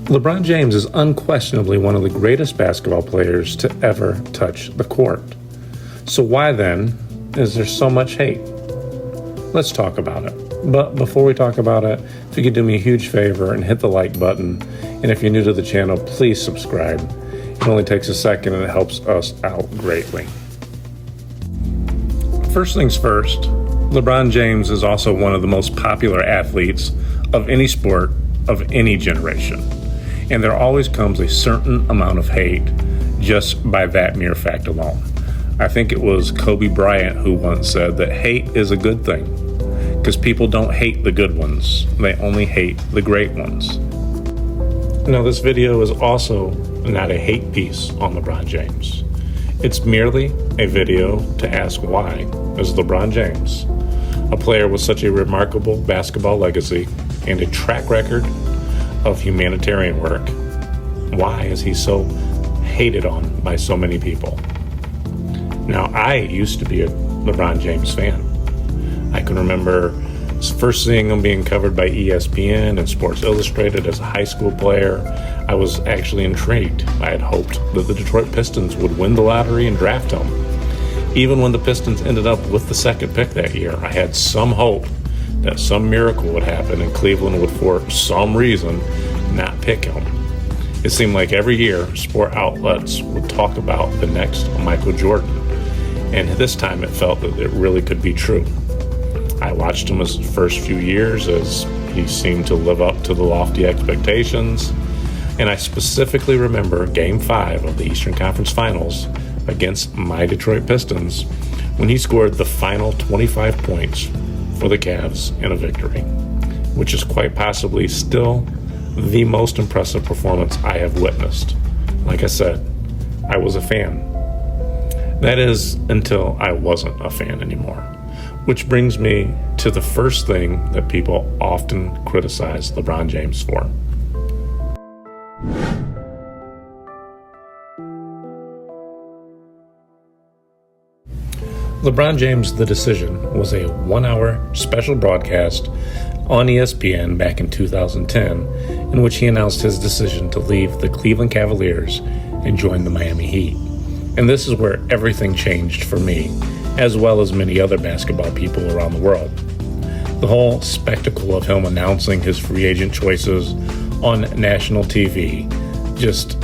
LeBron James is unquestionably one of the greatest basketball players to ever touch the court. So why then is there so much hate? Let's talk about it. But before we talk about it, if you could do me a huge favor and hit the like button, and if you're new to the channel, please subscribe. It only takes a second and it helps us out greatly. First things first, LeBron James is also one of the most popular athletes of any sport of any generation. And there always comes a certain amount of hate just by that mere fact alone. I think it was Kobe Bryant who once said that hate is a good thing because people don't hate the good ones. They only hate the great ones. Now, this video is also not a hate piece on LeBron James. It's merely a video to ask why is LeBron James, a player with such a remarkable basketball legacy and a track record of humanitarian work, why is he so hated on by so many people? Now, I used to be a LeBron James fan. I can remember first seeing him being covered by ESPN and Sports Illustrated as a high school player. I was actually intrigued. I had hoped that the Detroit Pistons would win the lottery and draft him. Even when the Pistons ended up with the second pick that year, I had some hope that some miracle would happen and Cleveland would, for some reason, not pick him. It seemed like every year, sport outlets would talk about the next Michael Jordan. And this time it felt that it really could be true. I watched him his first few years as he seemed to live up to the lofty expectations. And I specifically remember Game 5 of the Eastern Conference Finals against my Detroit Pistons when he scored the final 25 points for the Cavs in a victory, which is quite possibly still the most impressive performance I have witnessed. Like I said, I was a fan. That is until I wasn't a fan anymore. Which brings me to the first thing that people often criticize LeBron James for. LeBron James' The Decision was a 1-hour special broadcast on ESPN back in 2010 in which he announced his decision to leave the Cleveland Cavaliers and join the Miami Heat. And this is where everything changed for me, as well as many other basketball people around the world. The whole spectacle of him announcing his free agent choices on national TV just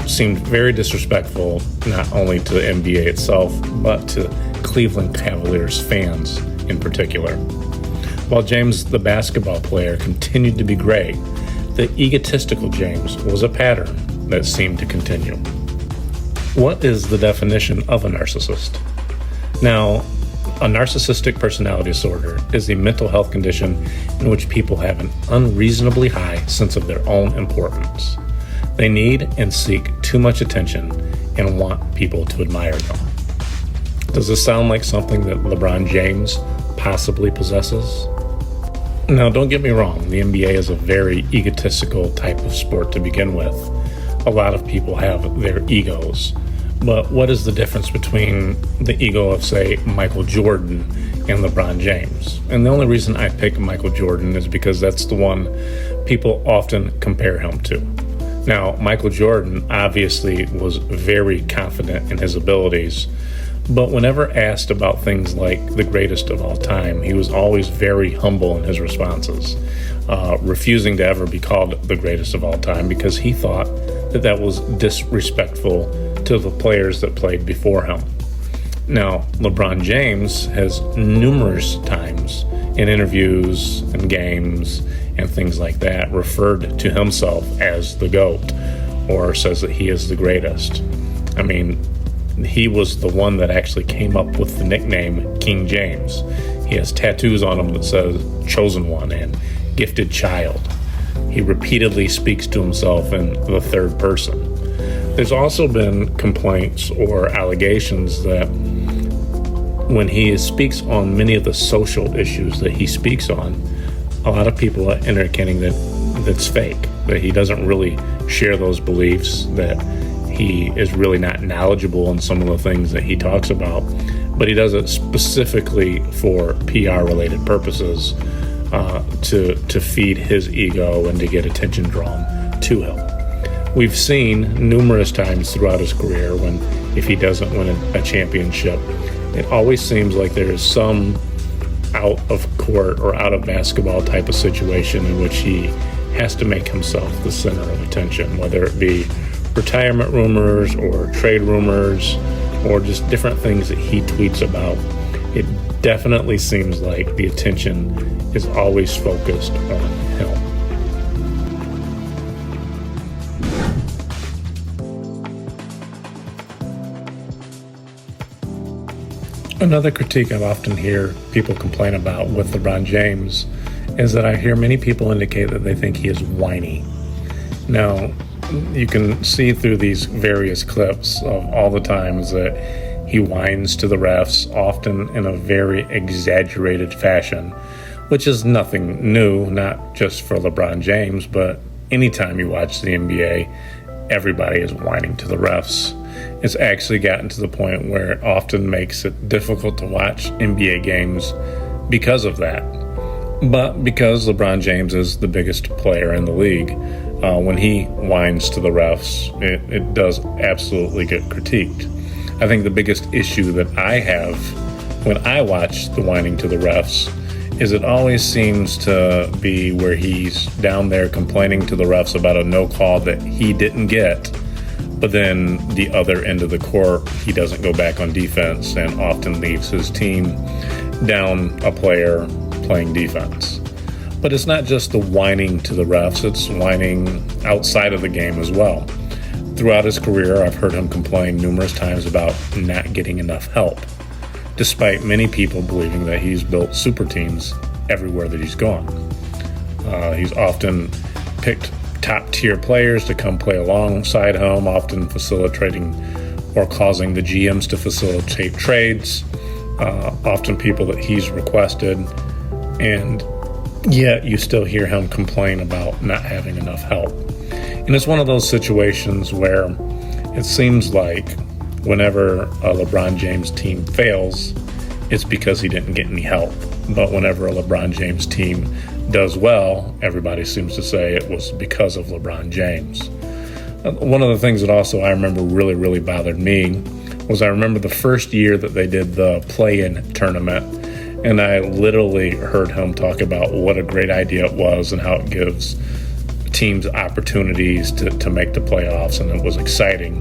seemed very disrespectful, not only to the NBA itself, but to Cleveland Cavaliers fans in particular. While James, the basketball player, continued to be great, the egotistical James was a pattern that seemed to continue. What is the definition of a narcissist? Now, a narcissistic personality disorder is a mental health condition in which people have an unreasonably high sense of their own importance. They need and seek too much attention and want people to admire them. Does this sound like something that LeBron James possibly possesses? Now, don't get me wrong, the NBA is a very egotistical type of sport to begin with. A lot of people have their egos. But what is the difference between the ego of, say, Michael Jordan and LeBron James? And the only reason I pick Michael Jordan is because that's the one people often compare him to. Now, Michael Jordan obviously was very confident in his abilities, but whenever asked about things like the greatest of all time, he was always very humble in his responses, refusing to ever be called the greatest of all time because he thought that that was disrespectful to the players that played before him. Now, LeBron James has numerous times in interviews and games and things like that referred to himself as the GOAT or says that he is the greatest. I mean, he was the one that actually came up with the nickname King James. He has tattoos on him that says Chosen One and Gifted Child. He repeatedly speaks to himself in the third person. There's also been complaints or allegations that when he speaks on many of the social issues that he speaks on, a lot of people are indicating that that's fake, that he doesn't really share those beliefs, that he is really not knowledgeable in some of the things that he talks about, but he does it specifically for PR-related purposes, to feed his ego and to get attention drawn to him. We've seen numerous times throughout his career when, if he doesn't win a championship, it always seems like there is some out of court or out of basketball type of situation in which he has to make himself the center of attention, whether it be retirement rumors or trade rumors or just different things that he tweets about. It definitely seems like the attention is always focused on him. Another critique I often hear people complain about with LeBron James is that I hear many people indicate that they think he is whiny. Now, you can see through these various clips of all the times that he whines to the refs, often in a very exaggerated fashion, which is nothing new, not just for LeBron James, but anytime you watch the NBA, everybody is whining to the refs. It's actually gotten to the point where it often makes it difficult to watch NBA games because of that. But because LeBron James is the biggest player in the league, when he whines to the refs, it does absolutely get critiqued. I think the biggest issue that I have when I watch the whining to the refs is it always seems to be where he's down there complaining to the refs about a no call that he didn't get, but then the other end of the court, he doesn't go back on defense and often leaves his team down a player playing defense. But it's not just the whining to the refs, it's whining outside of the game as well. Throughout his career, I've heard him complain numerous times about not getting enough help, despite many people believing that he's built super teams everywhere that he's gone. He's often picked top-tier players to come play alongside him, often facilitating or causing the GMs to facilitate trades, often people that he's requested, and yet you still hear him complain about not having enough help. And it's one of those situations where it seems like whenever a LeBron James team fails, it's because he didn't get any help. But whenever a LeBron James team does well, everybody seems to say it was because of LeBron James. One of the things that also I remember really bothered me was I remember the first year that they did the play-in tournament, and I literally heard him talk about what a great idea it was and how it gives teams opportunities to make the playoffs, and it was exciting.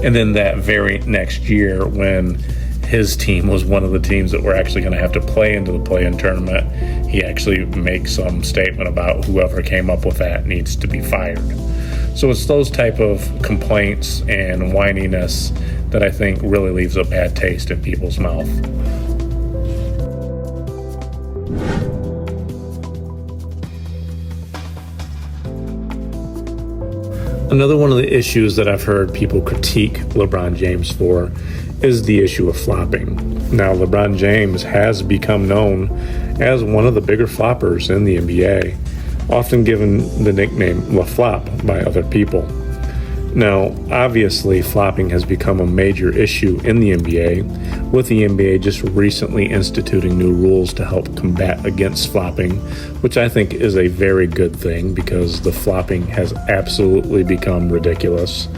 And then that very next year, when his team was one of the teams that were actually going to have to play into the play-in tournament, he actually makes some statement about whoever came up with that needs to be fired. So it's those type of complaints and whininess that I think really leaves a bad taste in people's mouth. Another one of the issues that I've heard people critique LeBron James for is the issue of flopping. Now, LeBron James has become known as one of the bigger floppers in the NBA, often given the nickname La Flop by other people. Now, obviously, flopping has become a major issue in the NBA, with the NBA just recently instituting new rules to help combat against flopping, which I think is a very good thing because the flopping has absolutely become ridiculous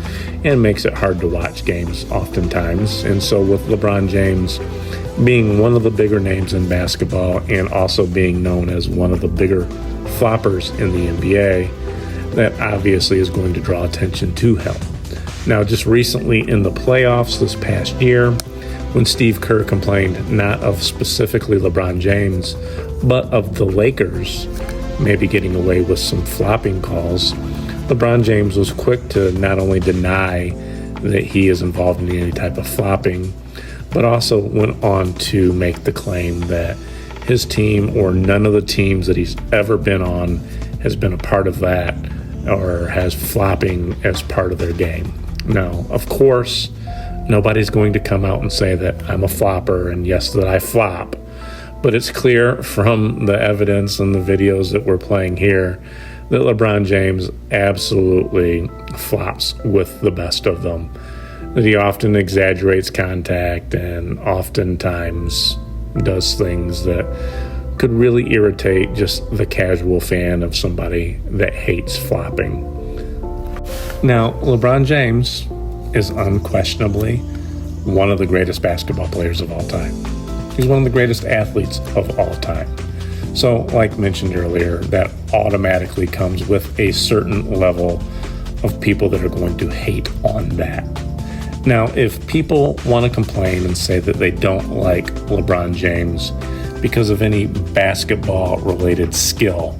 and makes it hard to watch games oftentimes. And so with LeBron James being one of the bigger names in basketball and also being known as one of the bigger floppers in the NBA, that obviously is going to draw attention to him. Now, just recently in the playoffs this past year, when Steve Kerr complained not of specifically LeBron James, but of the Lakers maybe getting away with some flopping calls, LeBron James was quick to not only deny that he is involved in any type of flopping, but also went on to make the claim that his team or none of the teams that he's ever been on has been a part of that or has flopping as part of their game. Now, of course, nobody's going to come out and say that I'm a flopper and yes, that I flop. But it's clear from the evidence and the videos that we're playing here that LeBron James absolutely flops with the best of them. That he often exaggerates contact and oftentimes does things that could really irritate just the casual fan of somebody that hates flopping. Now, LeBron James is unquestionably one of the greatest basketball players of all time. He's one of the greatest athletes of all time. So, like mentioned earlier, that automatically comes with a certain level of people that are going to hate on that. Now, if people want to complain and say that they don't like LeBron James because of any basketball-related skill,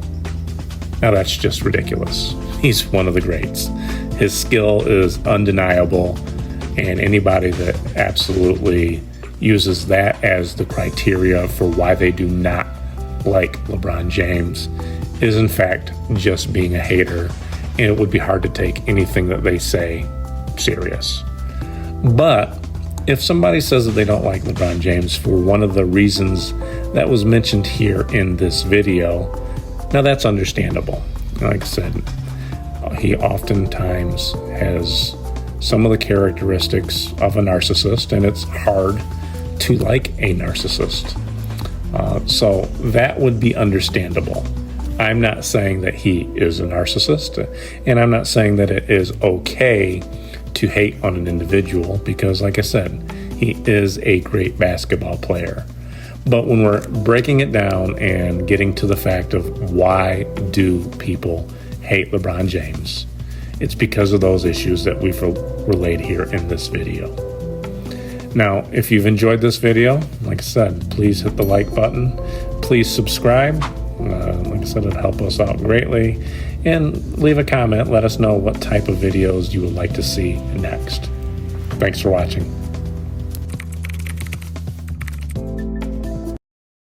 now that's just ridiculous. He's one of the greats. His skill is undeniable, and anybody that absolutely uses that as the criteria for why they do not like LeBron James is in fact just being a hater, and it would be hard to take anything that they say serious. But if somebody says that they don't like LeBron James for one of the reasons that was mentioned here in this video, now that's understandable. Like I said, he oftentimes has some of the characteristics of a narcissist, and it's hard to like a narcissist. So that would be understandable. I'm not saying that he is a narcissist, and I'm not saying that it is okay to hate on an individual because, like I said, he is a great basketball player. But when we're breaking it down and getting to the fact of why do people hate LeBron James, it's because of those issues that we've relayed here in this video. Now, if you've enjoyed this video, like I said, please hit the like button. Please subscribe. Like I said, it'll help us out greatly. And leave a comment. Let us know what type of videos you would like to see next. Thanks for watching.